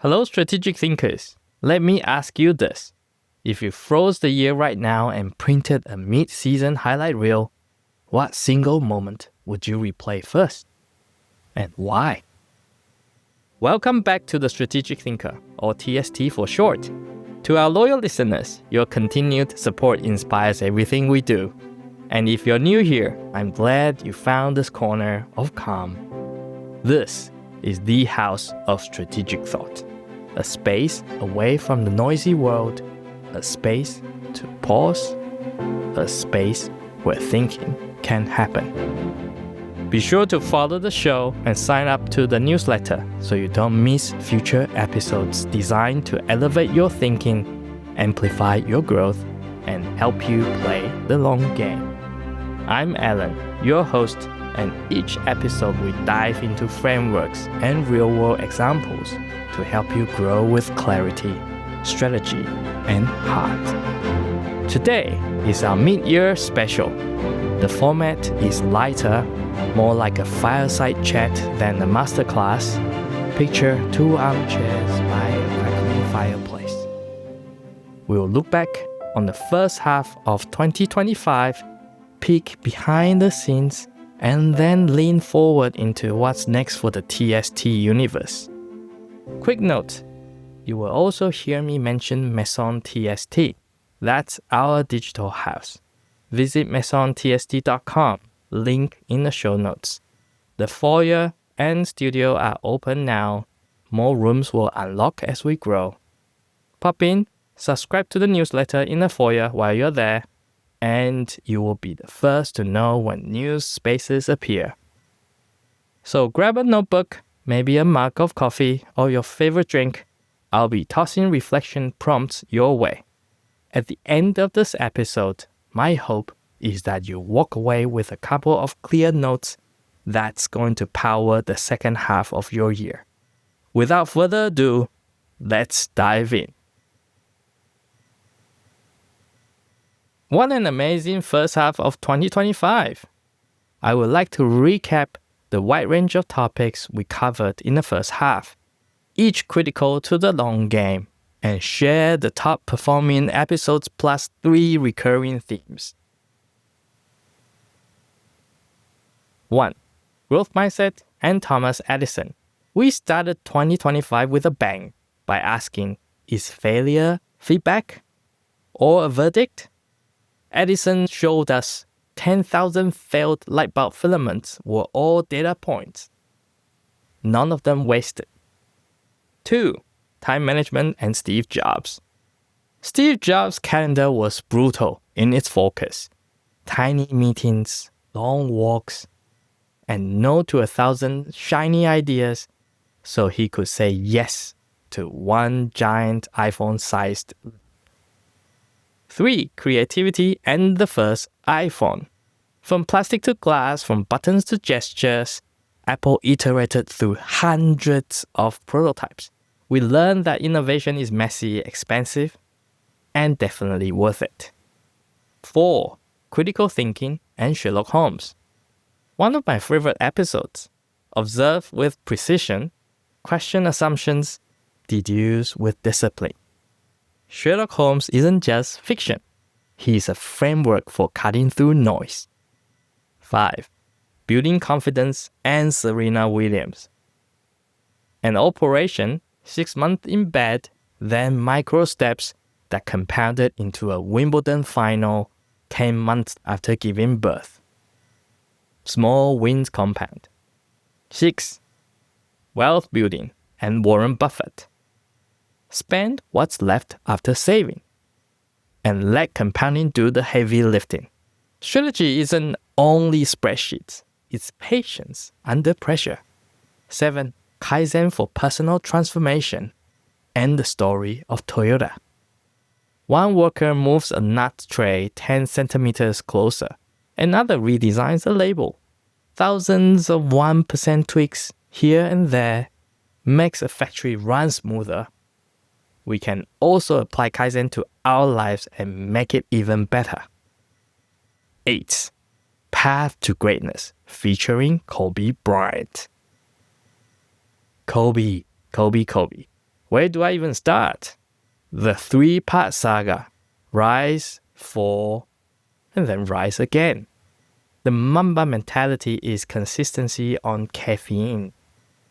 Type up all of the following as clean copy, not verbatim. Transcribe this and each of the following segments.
Hello, strategic thinkers. Let me ask you this. If you froze the year right now and printed a mid-season highlight reel, what single moment would you replay first? And why? Welcome back to the Strategic Thinker, or TST for short. To our loyal listeners, your continued support inspires everything we do. And if you're new here, I'm glad you found this corner of calm. This is the house of strategic thought. A space away from the noisy world, a space to pause, a space where thinking can happen. Be sure to follow the show and sign up to the newsletter so you don't miss future episodes designed to elevate your thinking, amplify your growth, and help you play the long game. I'm Alan, your host, and each episode we dive into frameworks and real-world examples to help you grow with clarity, strategy, and heart. Today is our mid-year special. The format is lighter, more like a fireside chat than a masterclass. Picture 2 armchairs by a crackling fireplace. We'll look back on the first half of 2025, peek behind the scenes, and then lean forward into what's next for the TST universe. Quick note, you will also hear me mention Maison TST. That's our digital house. Visit maisontst.com, link in the show notes. The foyer and studio are open now. More rooms will unlock as we grow. Pop in, subscribe to the newsletter in the foyer while you're there, and you will be the first to know when new spaces appear. So grab a notebook, maybe a mug of coffee or your favorite drink. I'll be tossing reflection prompts your way. At the end of this episode, my hope is that you walk away with a couple of clear notes that's going to power the second half of your year. Without further ado, let's dive in. What an amazing first half of 2025! I would like to recap the wide range of topics we covered in the first half, each critical to the long game, and share the top performing episodes plus 3 recurring themes. 1. Growth Mindset and Thomas Edison. We started 2025 with a bang by asking, is failure feedback or a verdict? Edison showed us 10,000 failed light bulb filaments were all data points. None of them wasted. 2. Time management and Steve Jobs. Steve Jobs' calendar was brutal in its focus. Tiny meetings, long walks, and no to 1,000 shiny ideas so he could say yes to one giant iPhone-sized. 3. Creativity and the first iPhone. From plastic to glass, from buttons to gestures, Apple iterated through hundreds of prototypes. We learned that innovation is messy, expensive, and definitely worth it. 4. Critical thinking and Sherlock Holmes. One of my favorite episodes. Observe with precision, question assumptions, deduce with discipline. Sherlock Holmes isn't just fiction. He's a framework for cutting through noise. 5. Building confidence and Serena Williams. An operation, 6 months in bed, then micro steps that compounded into a Wimbledon final 10 months after giving birth. Small wins compound. 6. Wealth building and Warren Buffett. Spend what's left after saving, and let compounding do the heavy lifting. Strategy isn't only spreadsheets, it's patience under pressure. 7. Kaizen for personal transformation and the story of Toyota. One worker moves a nut tray 10 centimeters closer. Another redesigns a label. Thousands of 1% tweaks here and there makes a factory run smoother. We can also apply Kaizen to our lives and make it even better. 8. Path to Greatness, featuring Kobe Bryant. Kobe. Where do I even start? The 3-part saga. Rise, fall, and then rise again. The Mamba mentality is consistency on caffeine.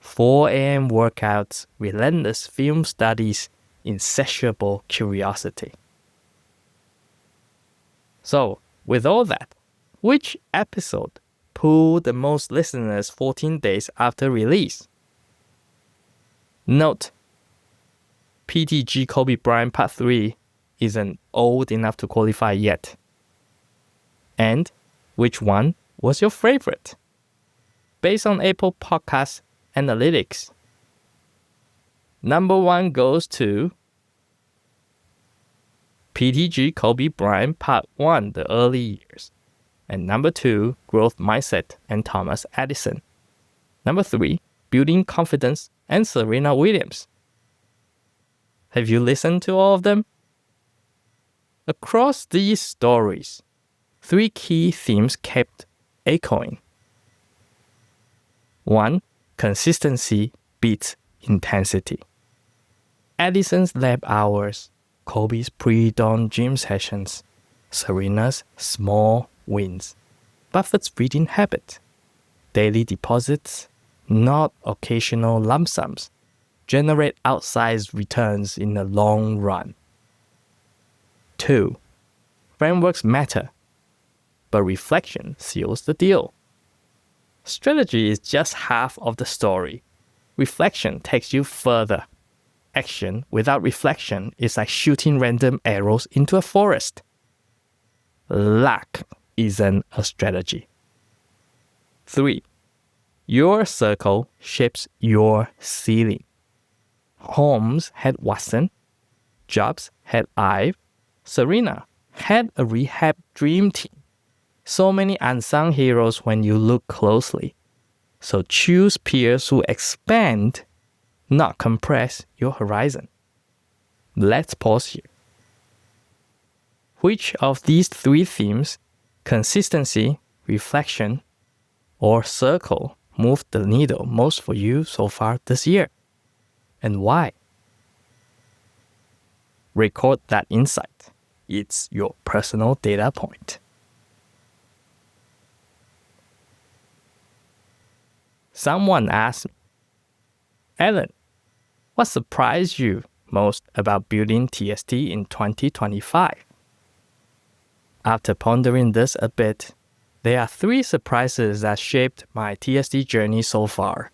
4 a.m. workouts, relentless film studies, insatiable curiosity. So, with all that, which episode pulled the most listeners 14 days after release? Note, PTG Kobe Bryant Part 3 isn't old enough to qualify yet. And which one was your favorite? Based on Apple Podcasts Analytics, number 1 goes to PTG Kobe Bryant Part 1, the early years. And number 2, Growth Mindset and Thomas Edison. Number 3, Building Confidence and Serena Williams. Have you listened to all of them? Across these stories, 3 key themes kept echoing. 1. Consistency beats intensity. Edison's lab hours, Kobe's pre-dawn gym sessions, Serena's small wins, Buffett's reading habit, daily deposits, not occasional lump sums, generate outsized returns in the long run. 2. Frameworks matter, but reflection seals the deal. Strategy is just half of the story. Reflection takes you further. Action without reflection is like shooting random arrows into a forest. Luck isn't a strategy. 3. Your circle shapes your ceiling. Holmes had Watson, Jobs had Ive, Serena had a rehab dream team. So many unsung heroes when you look closely. So choose peers who expand, not compress your horizon. Let's pause here. Which of these 3 themes, consistency, reflection, or circle, moved the needle most for you so far this year? And why? Record that insight. It's your personal data point. Someone asked me, Alan, what surprised you most about building TST in 2025? After pondering this a bit, there are 3 surprises that shaped my TST journey so far.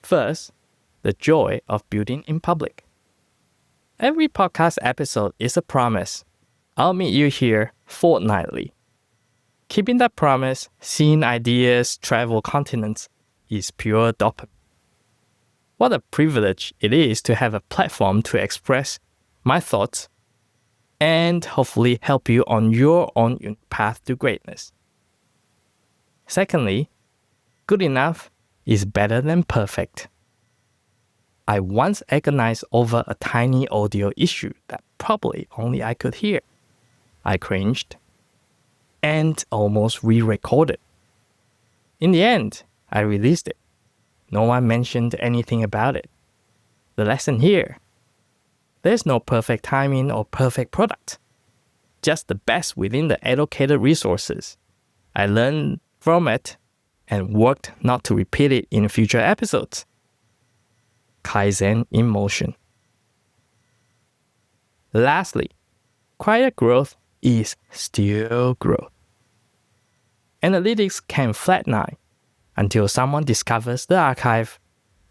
First, the joy of building in public. Every podcast episode is a promise. I'll meet you here fortnightly. Keeping that promise, seeing ideas travel continents, is pure dopamine. What a privilege it is to have a platform to express my thoughts and hopefully help you on your own path to greatness. Secondly, good enough is better than perfect. I once agonized over a tiny audio issue that probably only I could hear. I cringed and almost re-recorded. In the end, I released it. No one mentioned anything about it. The lesson here: there's no perfect timing or perfect product. Just the best within the allocated resources. I learned from it and worked not to repeat it in future episodes. Kaizen in motion. Lastly, quiet growth is still growth. Analytics can flatline until someone discovers the archive,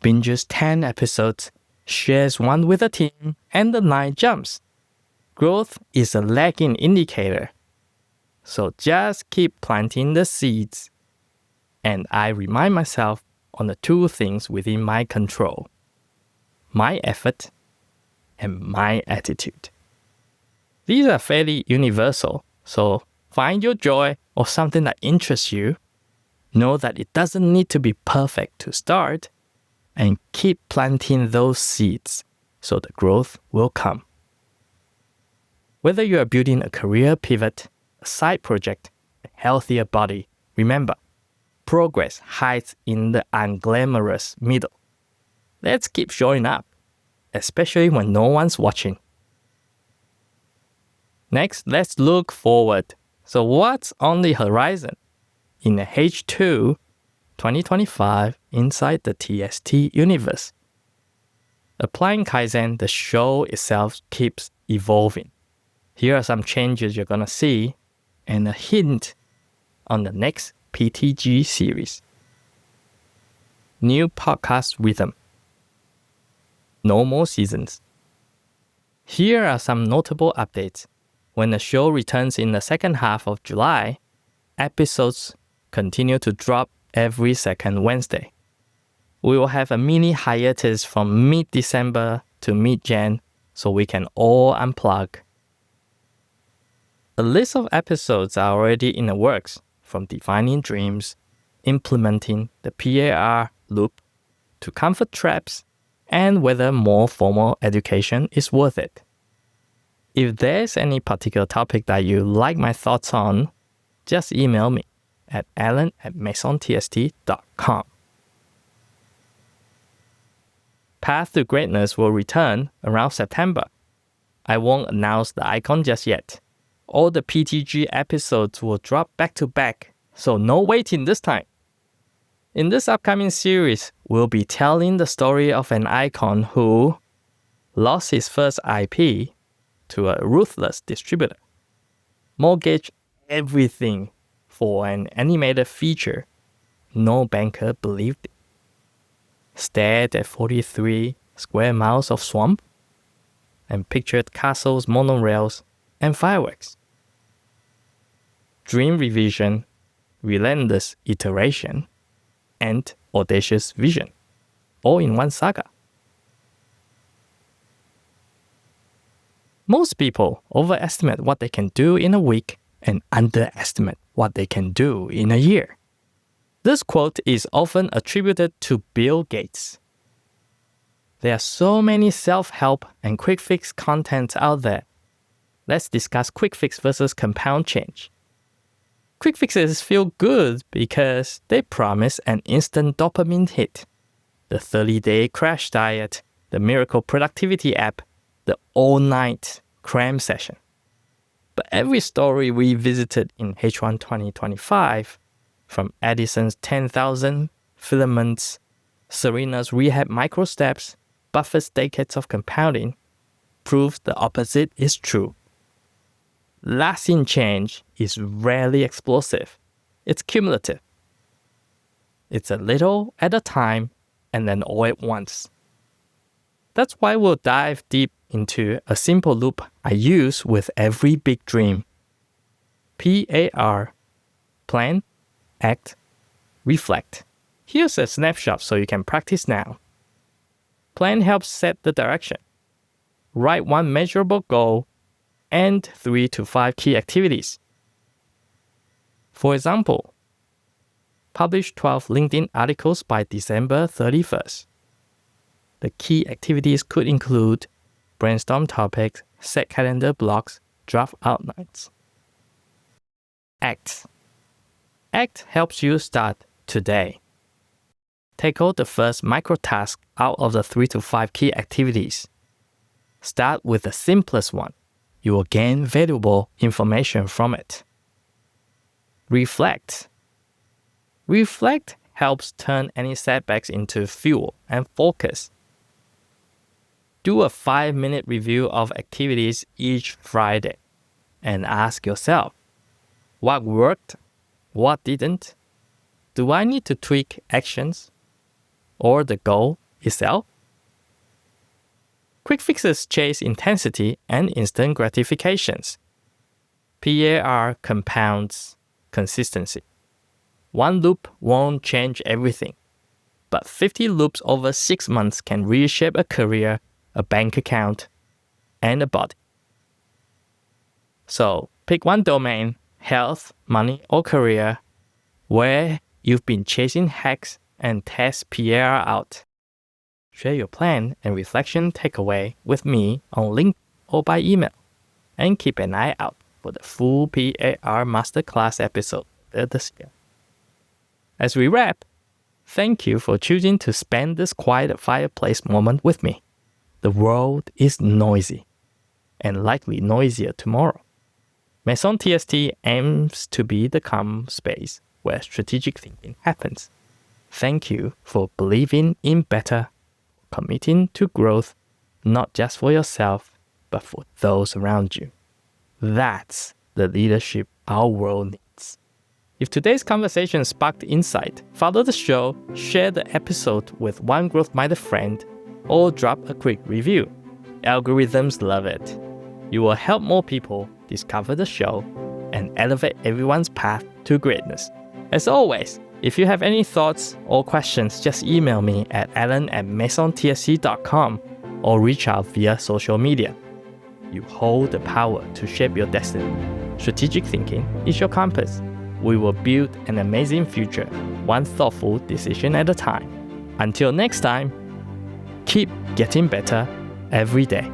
binges 10 episodes, shares one with a team, and the line jumps. Growth is a lagging indicator. So just keep planting the seeds. And I remind myself on the 2 things within my control: my effort and my attitude. These are fairly universal, so find your joy or something that interests you. Know that it doesn't need to be perfect to start, and keep planting those seeds so the growth will come. Whether you are building a career pivot, a side project, a healthier body, remember, progress hides in the unglamorous middle. Let's keep showing up, especially when no one's watching. Next, let's look forward. So what's on the horizon? In the H2 2025 inside the TST universe. Applying Kaizen, the show itself keeps evolving. Here are some changes you're gonna see and a hint on the next PTG series. New podcast rhythm. No more seasons. Here are some notable updates. When the show returns in the second half of July, episodes continue to drop every second Wednesday. We will have a mini hiatus from mid-December to mid-Jan so we can all unplug. A list of episodes are already in the works, from defining dreams, implementing the PAR loop, to comfort traps, and whether more formal education is worth it. If there's any particular topic that you like my thoughts on, just email me at alan@maisontst.com. Path to Greatness will return around September. I won't announce the icon just yet. All the PTG episodes will drop back to back, so no waiting this time. In this upcoming series, we'll be telling the story of an icon who lost his first IP to a ruthless distributor, mortgaged everything for an animated feature no banker believed in, stared at 43 square miles of swamp, and pictured castles, monorails, and fireworks. Dream revision, relentless iteration, and audacious vision, all in one saga. Most people overestimate what they can do in a week and underestimate what they can do in a year. This quote is often attributed to Bill Gates. There are so many self-help and quick fix content out there. Let's discuss quick fix versus compound change. Quick fixes feel good because they promise an instant dopamine hit. The 30-day crash diet, the miracle productivity app, the all-night cram session. But every story we visited in H1 2025, from Edison's 10,000 filaments, Serena's rehab micro steps, Buffett's decades of compounding, proves the opposite is true. Lasting change is rarely explosive. It's cumulative. It's a little at a time and then all at once. That's why we'll dive deep into a simple loop I use with every big dream. PAR, plan, act, reflect. Here's a snapshot so you can practice now. Plan helps set the direction. Write one measurable goal and 3 to 5 key activities. For example, publish 12 LinkedIn articles by December 31st. The key activities could include brainstorm topics, set calendar blocks, draft outlines. Act. Act helps you start today. Tackle the first micro task out of the 3 to 5 key activities. Start with the simplest one. You will gain valuable information from it. Reflect. Reflect helps turn any setbacks into fuel and focus. Do a 5-minute review of activities each Friday and ask yourself, what worked? What didn't? Do I need to tweak actions or the goal itself? Quick fixes chase intensity and instant gratifications. PAR compounds consistency. One loop won't change everything, but 50 loops over 6 months can reshape a career, a bank account, and a body. So pick one domain, health, money, or career, where you've been chasing hacks and test PAR out. Share your plan and reflection takeaway with me on LinkedIn or by email, and keep an eye out for the full PAR Masterclass episode this year. As we wrap, Thank you for choosing to spend this quiet fireplace moment with me. The world is noisy, and likely noisier tomorrow. Maison TST aims to be the calm space where strategic thinking happens. Thank you for believing in better, committing to growth, not just for yourself, but for those around you. That's the leadership our world needs. If today's conversation sparked insight, follow the show, share the episode with one growth-minded friend, or drop a quick review. Algorithms love it. You will help more people discover the show and elevate everyone's path to greatness. As always, if you have any thoughts or questions, just email me at alan@maisontsc.com or reach out via social media. You hold the power to shape your destiny. Strategic thinking is your compass. We will build an amazing future, one thoughtful decision at a time. Until next time, keep getting better every day.